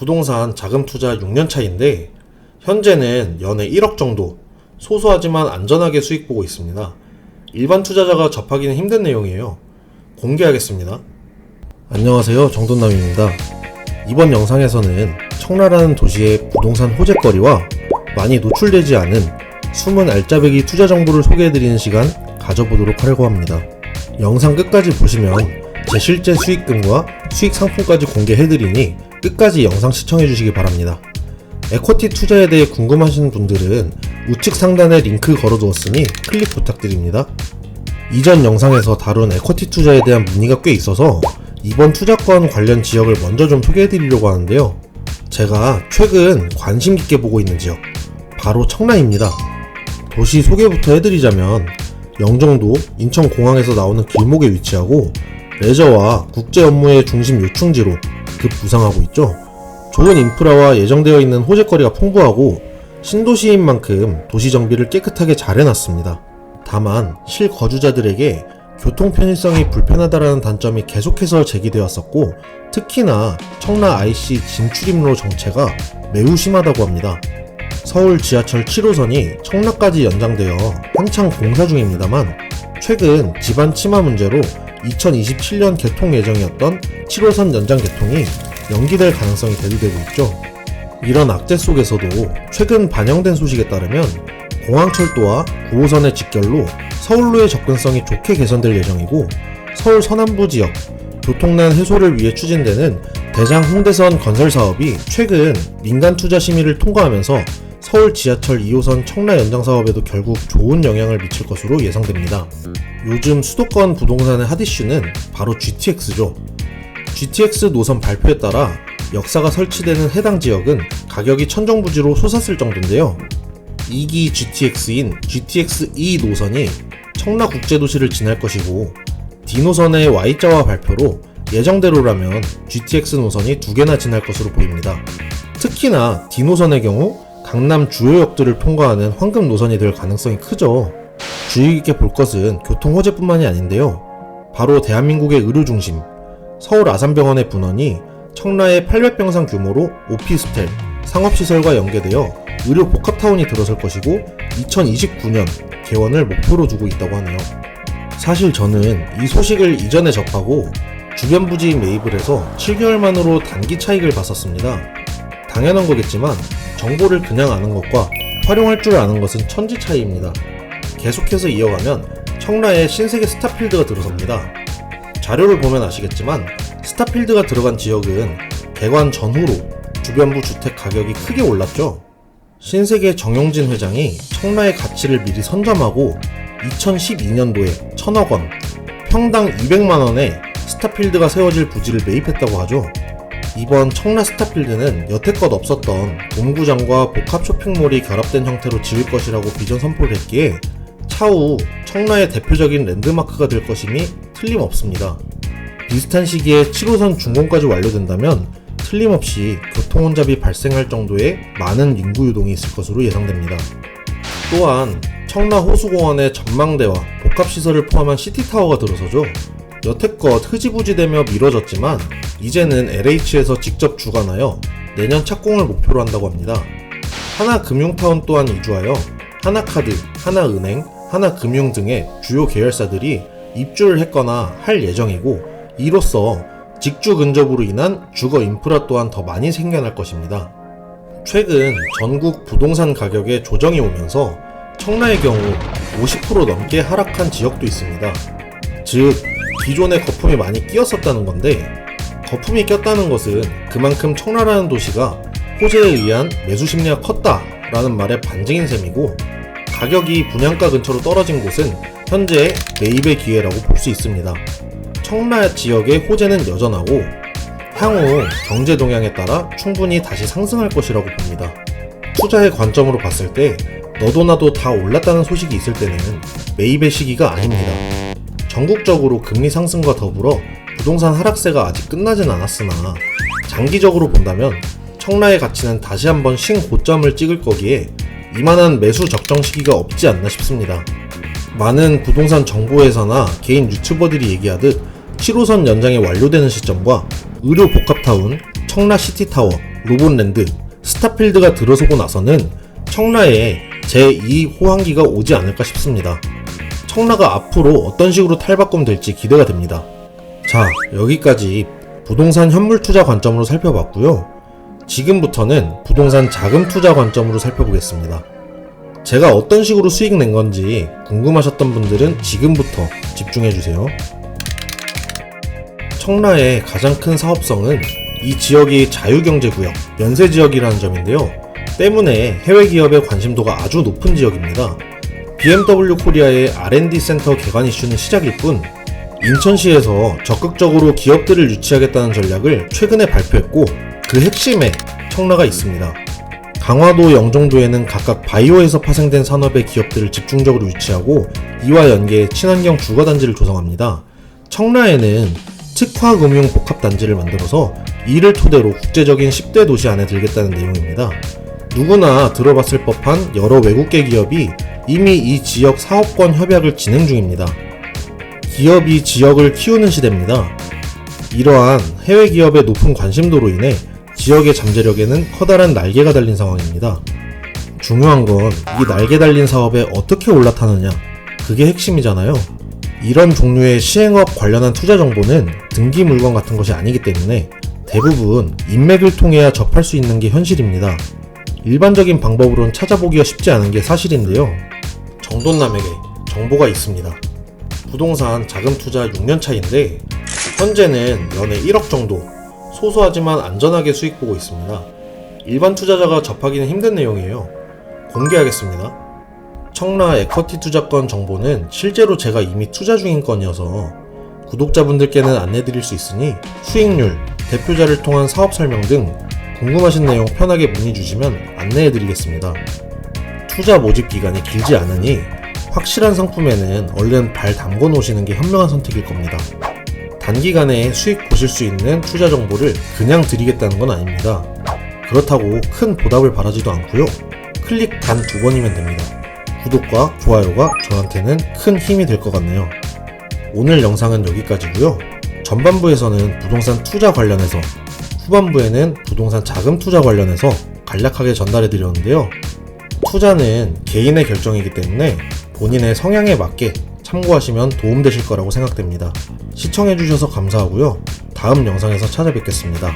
부동산 자금 투자 6년 차인데 현재는 연에 1억 정도 소소하지만 안전하게 수익 보고 있습니다. 일반 투자자가 접하기는 힘든 내용이에요. 공개하겠습니다. 안녕하세요, 정돈남입니다. 이번 영상에서는 청라라는 도시의 부동산 호재거리와 많이 노출되지 않은 숨은 알짜배기 투자 정보를 소개해드리는 시간 가져보도록 하려고 합니다. 영상 끝까지 보시면 제 실제 수익금과 수익 상품까지 공개해드리니 끝까지 영상 시청해주시기 바랍니다. 에쿼티 투자에 대해 궁금하신 분들은 우측 상단에 링크 걸어두었으니 클릭 부탁드립니다. 이전 영상에서 다룬 에쿼티 투자에 대한 문의가 꽤 있어서 이번 투자권 관련 지역을 먼저 좀 소개해드리려고 하는데요. 제가 최근 관심 깊게 보고 있는 지역, 바로 청라입니다. 도시 소개부터 해드리자면 영종도, 인천공항에서 나오는 길목에 위치하고 레저와 국제 업무의 중심 요충지로 급부상하고 있죠. 좋은 인프라와 예정되어 있는 호재거리가 풍부하고 신도시인 만큼 도시 정비를 깨끗하게 잘 해놨습니다. 다만 실거주자들에게 교통 편의성이 불편하다라는 단점이 계속해서 제기되었었고, 특히나 청라 IC 진출입로 정체가 매우 심하다고 합니다. 서울 지하철 7호선이 청라까지 연장되어 한창 공사 중입니다만, 최근 집안 침하 문제로 2027년 개통 예정이었던 7호선 연장 개통이 연기될 가능성이 대두되고 있죠. 이런 악재 속에서도 최근 반영된 소식에 따르면 공항철도와 9호선의 직결로 서울로의 접근성이 좋게 개선될 예정이고, 서울 서남부 지역 교통난 해소를 위해 추진되는 대장 홍대선 건설 사업이 최근 민간 투자 심의를 통과하면서 서울 지하철 2호선 청라 연장 사업에도 결국 좋은 영향을 미칠 것으로 예상됩니다. 요즘 수도권 부동산의 핫 이슈는 바로 GTX죠. GTX 노선 발표에 따라 역사가 설치되는 해당 지역은 가격이 천정부지로 솟았을 정도인데요. 2기 GTX인 GTX-E 노선이 청라국제도시를 지날 것이고, D노선의 Y자와 발표로 예정대로라면 GTX 노선이 2개나 지날 것으로 보입니다. 특히나 D노선의 경우 강남 주요역들을 통과하는 황금 노선이 될 가능성이 크죠. 주의 깊게 볼 것은 교통 호재뿐만이 아닌데요. 바로 대한민국의 의료 중심 서울 아산병원의 분원이 청라의 800병상 규모로 오피스텔, 상업시설과 연계되어 의료 복합타운이 들어설 것이고 2029년 개원을 목표로 두고 있다고 하네요. 사실 저는 이 소식을 이전에 접하고 주변 부지 매입을 해서 7개월 만으로 단기 차익을 봤었습니다. 당연한 거겠지만 정보를 그냥 아는 것과 활용할 줄 아는 것은 천지 차이입니다. 계속해서 이어가면 청라에 신세계 스타필드가 들어섭니다. 자료를 보면 아시겠지만 스타필드가 들어간 지역은 개관 전후로 주변부 주택 가격이 크게 올랐죠. 신세계 정용진 회장이 청라의 가치를 미리 선점하고 2012년도에 1000억원, 평당 200만원에 스타필드가 세워질 부지를 매입했다고 하죠. 이번 청라 스타필드는 여태껏 없었던 돔구장과 복합 쇼핑몰이 결합된 형태로 지을 것이라고 비전 선포를 했기에 차후 청라의 대표적인 랜드마크가 될 것임이 틀림없습니다. 비슷한 시기에 7호선 준공까지 완료된다면 틀림없이 교통혼잡이 발생할 정도의 많은 인구 유동이 있을 것으로 예상됩니다. 또한 청라 호수공원의 전망대와 복합시설을 포함한 시티타워가 들어서죠. 여태껏 흐지부지되며 미뤄졌지만 이제는 LH에서 직접 주관하여 내년 착공을 목표로 한다고 합니다. 하나금융타운 또한 이주하여 하나카드, 하나은행, 하나금융 등의 주요 계열사들이 입주를 했거나 할 예정이고, 이로써 직주 근접으로 인한 주거 인프라 또한 더 많이 생겨날 것입니다. 최근 전국 부동산 가격에 조정이 오면서 청라의 경우 50% 넘게 하락한 지역도 있습니다. 즉, 기존에 거품이 많이 끼었었다는 건데, 거품이 꼈다는 것은 그만큼 청라라는 도시가 호재에 의한 매수 심리가 컸다라는 말의 반증인 셈이고, 가격이 분양가 근처로 떨어진 곳은 현재 매입의 기회라고 볼 수 있습니다. 청라 지역의 호재는 여전하고 향후 경제 동향에 따라 충분히 다시 상승할 것이라고 봅니다. 투자의 관점으로 봤을 때 너도 나도 다 올랐다는 소식이 있을 때는 매입의 시기가 아닙니다. 전국적으로 금리 상승과 더불어 부동산 하락세가 아직 끝나진 않았으나 장기적으로 본다면 청라의 가치는 다시 한번 신고점을 찍을 거기에 이만한 매수 적정 시기가 없지 않나 싶습니다. 많은 부동산 정보회사나 개인 유튜버들이 얘기하듯 7호선 연장이 완료되는 시점과 의료 복합타운, 청라 시티타워, 로봇랜드, 스타필드가 들어서고 나서는 청라에 제2 호황기가 오지 않을까 싶습니다. 청라가 앞으로 어떤 식으로 탈바꿈될지 기대가 됩니다. 자, 여기까지 부동산 현물 투자 관점으로 살펴봤고요. 지금부터는 부동산 자금 투자 관점으로 살펴보겠습니다. 제가 어떤 식으로 수익 낸 건지 궁금하셨던 분들은 지금부터 집중해주세요. 청라의 가장 큰 사업성은 이 지역이 자유경제구역, 연쇄지역이라는 점인데요. 때문에 해외 기업의 관심도가 아주 높은 지역입니다. BMW 코리아의 R&D 센터 개관 이슈는 시작일 뿐, 인천시에서 적극적으로 기업들을 유치하겠다는 전략을 최근에 발표했고, 그 핵심에 청라가 있습니다. 강화도, 영종도에는 각각 바이오에서 파생된 산업의 기업들을 집중적으로 유치하고 이와 연계해 친환경 주거단지를 조성합니다. 청라에는 특화금융복합단지를 만들어서 이를 토대로 국제적인 10대 도시 안에 들겠다는 내용입니다. 누구나 들어봤을 법한 여러 외국계 기업이 이미 이 지역 사업권 협약을 진행 중입니다. 기업이 지역을 키우는 시대입니다. 이러한 해외 기업의 높은 관심도로 인해 지역의 잠재력에는 커다란 날개가 달린 상황입니다. 중요한 건 이 날개 달린 사업에 어떻게 올라타느냐, 그게 핵심이잖아요. 이런 종류의 시행업 관련한 투자 정보는 등기 물건 같은 것이 아니기 때문에 대부분 인맥을 통해야 접할 수 있는 게 현실입니다. 일반적인 방법으로는 찾아보기가 쉽지 않은 게 사실인데요. 정돈남에게 정보가 있습니다. 부동산 자금 투자 6년 차인데 현재는 연에 1억 정도 소소하지만 안전하게 수익 보고 있습니다. 일반 투자자가 접하기는 힘든 내용이에요. 공개하겠습니다. 청라 에쿼티 투자권 정보는 실제로 제가 이미 투자 중인 건이어서 구독자분들께는 안내드릴 수 있으니 수익률, 대표자를 통한 사업 설명 등 궁금하신 내용 편하게 문의 주시면 안내해드리겠습니다. 투자 모집 기간이 길지 않으니 확실한 상품에는 얼른 발 담궈 놓으시는 게 현명한 선택일 겁니다. 단기간에 수익 보실 수 있는 투자 정보를 그냥 드리겠다는 건 아닙니다. 그렇다고 큰 보답을 바라지도 않고요. 클릭 단 2번이면 됩니다. 구독과 좋아요가 저한테는 큰 힘이 될 것 같네요. 오늘 영상은 여기까지고요. 전반부에서는 부동산 투자 관련해서, 후반부에는 부동산 자금 투자 관련해서 간략하게 전달해 드렸는데요. 투자는 개인의 결정이기 때문에 본인의 성향에 맞게 참고하시면 도움되실 거라고 생각됩니다. 시청해주셔서 감사하고요. 다음 영상에서 찾아뵙겠습니다.